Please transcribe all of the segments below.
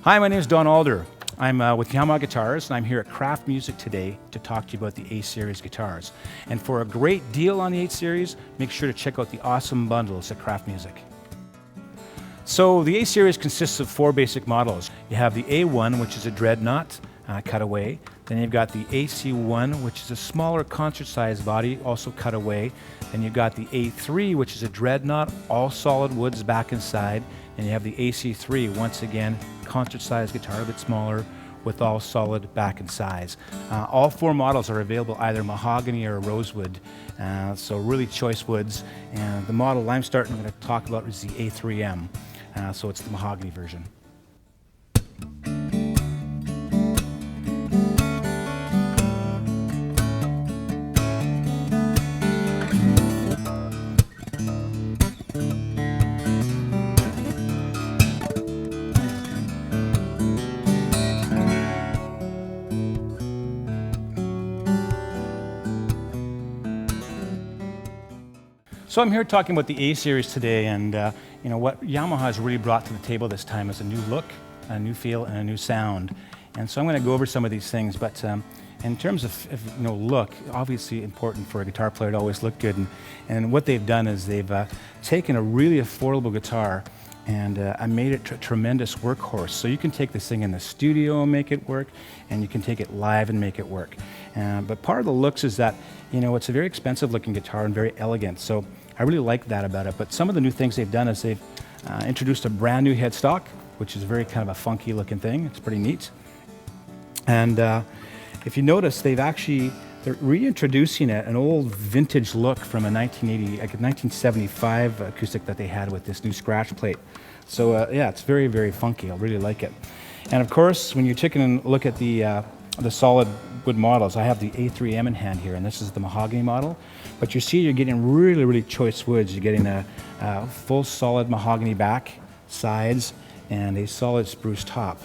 Hi, my name is Don Alder. I'm with Yamaha Guitars, and I'm here at Kraft Music today to talk to you about the A-series guitars. And for a great deal on the A-series, make sure to check out the awesome bundles at Kraft Music. So the A-series consists of 4 basic models. You have the A1, which is a dreadnought cutaway. Then you've got the AC1, which is a smaller concert-sized body, also cutaway. Then you've got the A3, which is a dreadnought, all solid woods back and side. And you have the AC3, once again, concert-sized guitar, a bit smaller, with all solid back and sides. All 4 models are available either mahogany or rosewood, so really choice woods. And the model I'm going to talk about is the A3M, so it's the mahogany version. So I'm here talking about the A-series today, and you know what Yamaha has really brought to the table this time is a new look, a new feel, and a new sound. And so I'm going to go over some of these things. But in terms of look, obviously important for a guitar player to always look good. And what they've done is they've taken a really affordable guitar and made it a tremendous workhorse. So you can take this thing in the studio and make it work, and you can take it live and make it work. But part of the looks is that it's a very expensive looking guitar and very elegant. So I really like that about it. But some of the new things they've done is they've introduced a brand new headstock, which is very kind of a funky looking thing. It's pretty neat. And if you notice, they're reintroducing an old vintage look from a 1975 acoustic that they had with this new scratch plate. So yeah, it's very, very funky. I really like it. And of course, when you're taking a look at the solid wood models, I have the A3M in hand here, and this is the mahogany model. But you see, you're getting really, really choice woods. You're getting a full solid mahogany back, sides, and a solid spruce top.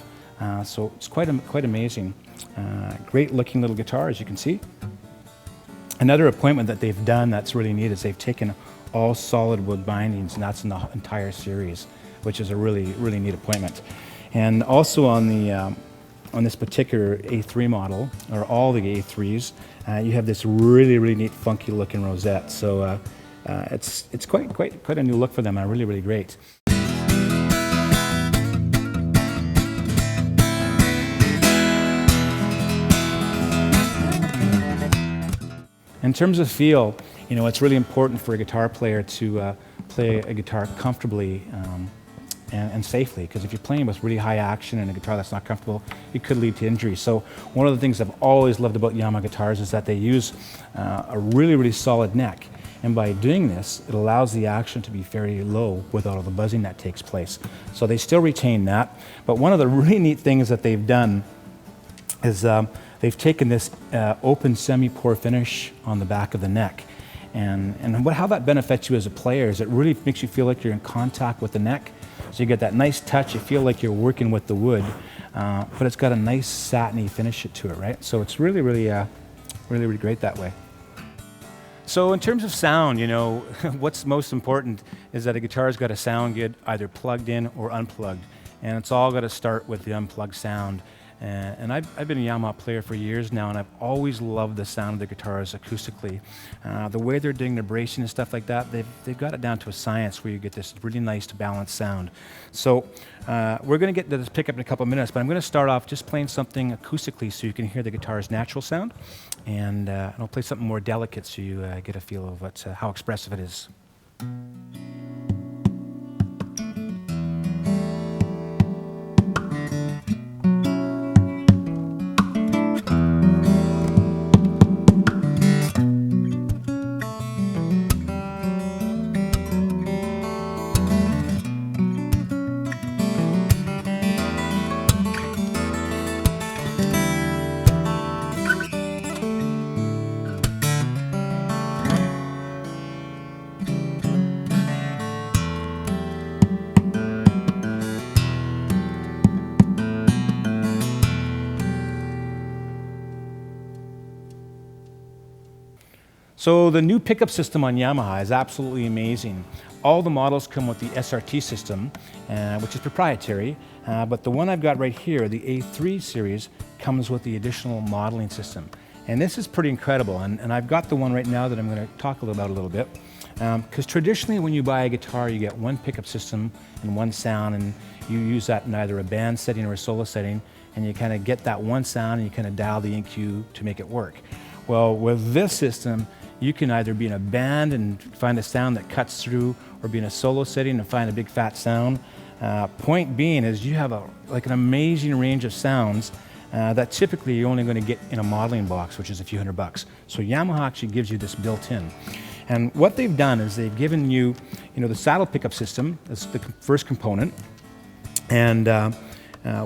So it's quite amazing. Great looking little guitar, as you can see. Another appointment that they've done that's really neat is they've taken all solid wood bindings, and that's in the entire series, which is a really, really neat appointment. And also on this particular A3 model, or all the A3s, you have this really, really neat, funky looking rosette. So it's quite a new look for them, and really, really great. In terms of feel, it's really important for a guitar player to play a guitar comfortably and safely, because if you're playing with really high action and a guitar that's not comfortable, it could lead to injury. So one of the things I've always loved about Yamaha guitars is that they use a really, really solid neck. And by doing this, it allows the action to be very low without all the buzzing that takes place. So they still retain that. But one of the really neat things that they've done is they've taken this open semi-pore finish on the back of the neck. And how that benefits you as a player is it really makes you feel like you're in contact with the neck. So you get that nice touch, you feel like you're working with the wood, but it's got a nice satiny finish to it, right? So it's really, really great that way. So in terms of sound, what's most important is that a guitar's got to sound good either plugged in or unplugged. And it's all got to start with the unplugged sound. And I've been a Yamaha player for years now, and I've always loved the sound of the guitars acoustically. The way they're doing the bracing and stuff like that, they've got it down to a science where you get this really nice balanced sound. So we're going to get to this pickup in a couple of minutes, but I'm going to start off just playing something acoustically so you can hear the guitar's natural sound, and I'll play something more delicate so you get a feel of how expressive it is. So the new pickup system on Yamaha is absolutely amazing. all the models come with the SRT system, which is proprietary, but the one I've got right here, the A3 series, comes with the additional modeling system. And this is pretty incredible, and I've got the one right now that I'm going to talk about a little bit. Because traditionally when you buy a guitar, you get one pickup system and one sound, and you use that in either a band setting or a solo setting, and you kind of get that one sound and you kind of dial the EQ to make it work. Well, with this system, you can either be in a band and find a sound that cuts through, or be in a solo setting and find a big fat sound. Point being is you have an amazing range of sounds that typically you're only going to get in a modeling box, which is a few $100. So Yamaha actually gives you this built in. And what they've done is they've given you, the saddle pickup system as the first component. And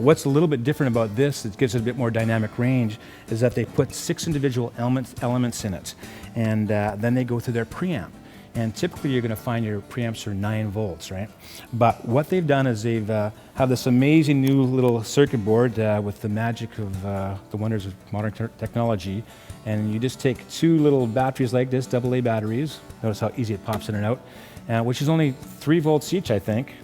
what's a little bit different about this, that gives it a bit more dynamic range, is that they put 6 individual elements in it. And then they go through their preamp. And typically you're going to find your preamps are 9 volts, right? But what they've done is they've have this amazing new little circuit board with the magic of the wonders of modern technology. And you just take 2 little batteries like this, AA batteries. Notice how easy it pops in and out, which is only 3 volts each, I think.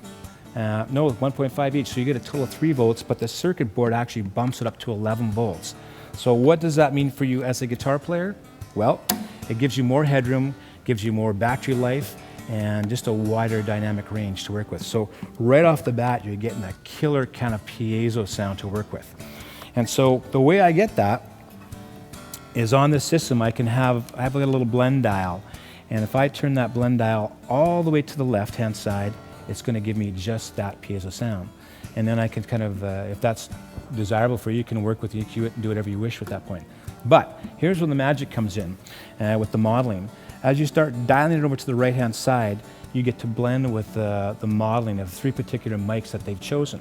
No, 1.5 each, so you get a total of 3 volts, but the circuit board actually bumps it up to 11 volts. So what does that mean for you as a guitar player? Well, it gives you more headroom, gives you more battery life, and just a wider dynamic range to work with. So right off the bat, you're getting a killer kind of piezo sound to work with. And so the way I get that is on this system, I have a little blend dial. And if I turn that blend dial all the way to the left-hand side, it's going to give me just that piezo sound. And then I can kind of, if that's desirable for you, you can work with the EQ it and do whatever you wish at that point. But here's where the magic comes in with the modeling. As you start dialing it over to the right-hand side, you get to blend with the modeling of 3 particular mics that they've chosen.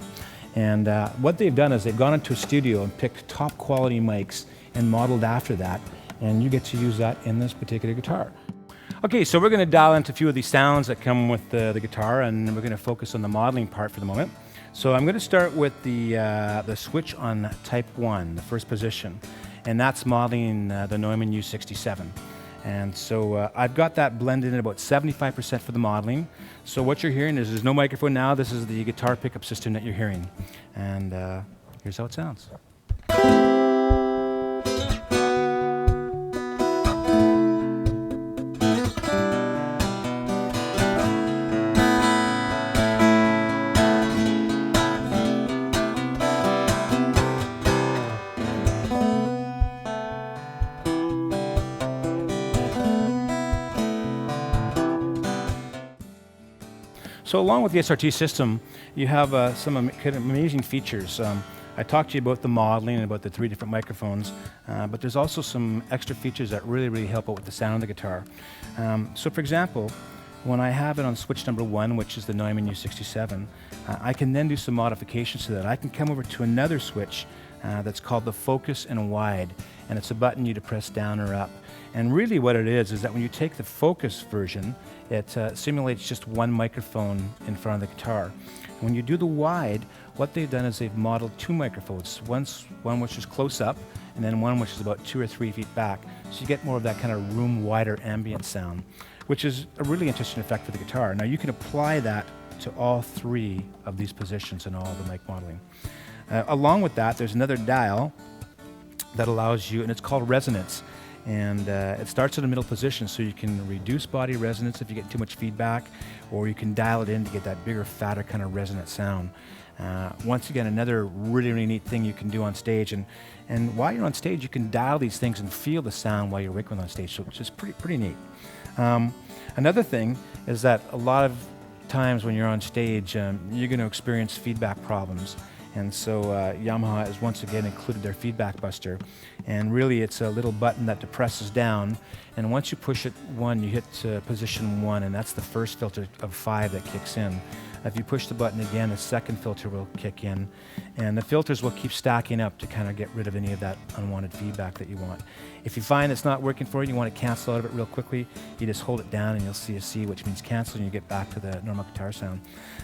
And what they've done is they've gone into a studio and picked top quality mics and modeled after that, and you get to use that in this particular guitar. Okay, so we're going to dial into a few of these sounds that come with the guitar, and we're going to focus on the modeling part for the moment. So I'm going to start with the switch on type 1, the first position, and that's modeling the Neumann U67. And so I've got that blended in about 75% for the modeling. So what you're hearing is there's no microphone now. This is the guitar pickup system that you're hearing. And here's how it sounds. So along with the SRT system, you have some kind of amazing features. I talked to you about the modeling and about the 3 different microphones, but there's also some extra features that really help out with the sound of the guitar. So for example, when I have it on switch number 1, which is the Neumann U67, I can then do some modifications to that. I can come over to another switch that's called the focus and wide, and it's a button you to press down or up. And really what it is that when you take the focus version, it simulates just 1 microphone in front of the guitar. And when you do the wide, what they've done is they've modeled 2 microphones, one which is close up, and then one which is about 2 or 3 feet back. So you get more of that kind of room wider ambient sound, which is a really interesting effect for the guitar. Now you can apply that to all 3 of these positions in all the mic modeling. Along with that, there's another dial that allows you, and it's called resonance. And it starts in the middle position, so you can reduce body resonance if you get too much feedback, or you can dial it in to get that bigger, fatter kind of resonant sound. Once again, another really neat thing you can do on stage. And while you're on stage, you can dial these things and feel the sound while you're working on stage, so it's just pretty neat. Another thing is that a lot of times when you're on stage, you're going to experience feedback problems. And so Yamaha has once again included their feedback buster. And really it's a little button that depresses down. And once you push it 1, you hit position 1, and that's the first filter of 5 that kicks in. If you push the button again, a second filter will kick in. And the filters will keep stacking up to kind of get rid of any of that unwanted feedback that you want. If you find it's not working for you, you want to cancel out of it real quickly, you just hold it down and you'll see a C, which means cancel, and you get back to the normal guitar sound.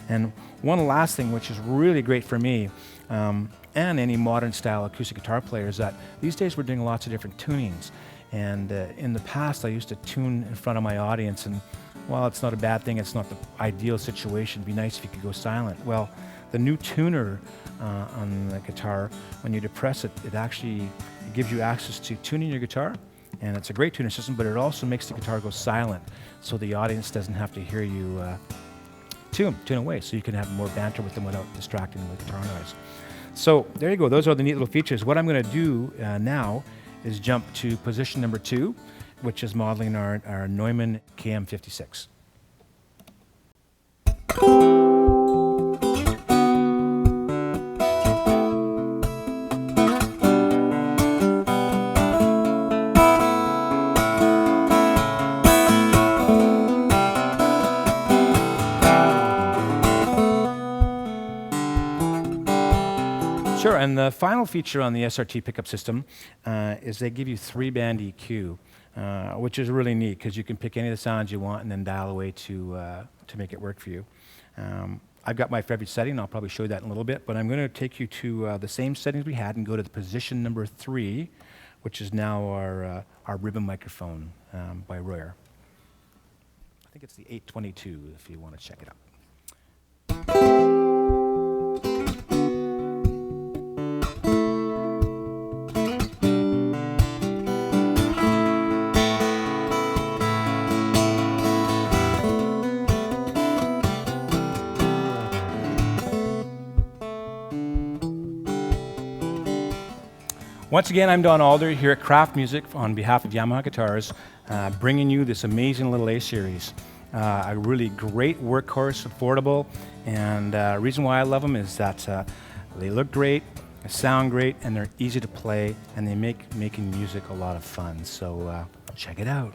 And one last thing, which is really great for me, and any modern style acoustic guitar player, is that these days we're doing lots of different tunings. And in the past, I used to tune in front of my audience, and well, it's not a bad thing, it's not the ideal situation, it'd be nice if you could go silent. Well, the new tuner on the guitar, when you depress it, it gives you access to tuning your guitar, and it's a great tuner system, but it also makes the guitar go silent, so the audience doesn't have to hear you tune away, so you can have more banter with them without distracting them with guitar noise. So there you go, those are the neat little features. What I'm going to do now is jump to position number 2, which is modeling our Neumann KM56. Sure, and the final feature on the SRT pickup system is they give you 3-band EQ, which is really neat because you can pick any of the sounds you want and then dial away to make it work for you. I've got my favorite setting, and I'll probably show you that in a little bit, but I'm going to take you to the same settings we had and go to the position number 3, which is now our ribbon microphone by Royer. I think it's the 822 if you want to check it out. Once again, I'm Don Alder here at Kraft Music on behalf of Yamaha Guitars, bringing you this amazing little A-series. A really great workhorse, affordable, and the reason why I love them is that they look great, they sound great, and they're easy to play, and they make making music a lot of fun. So check it out.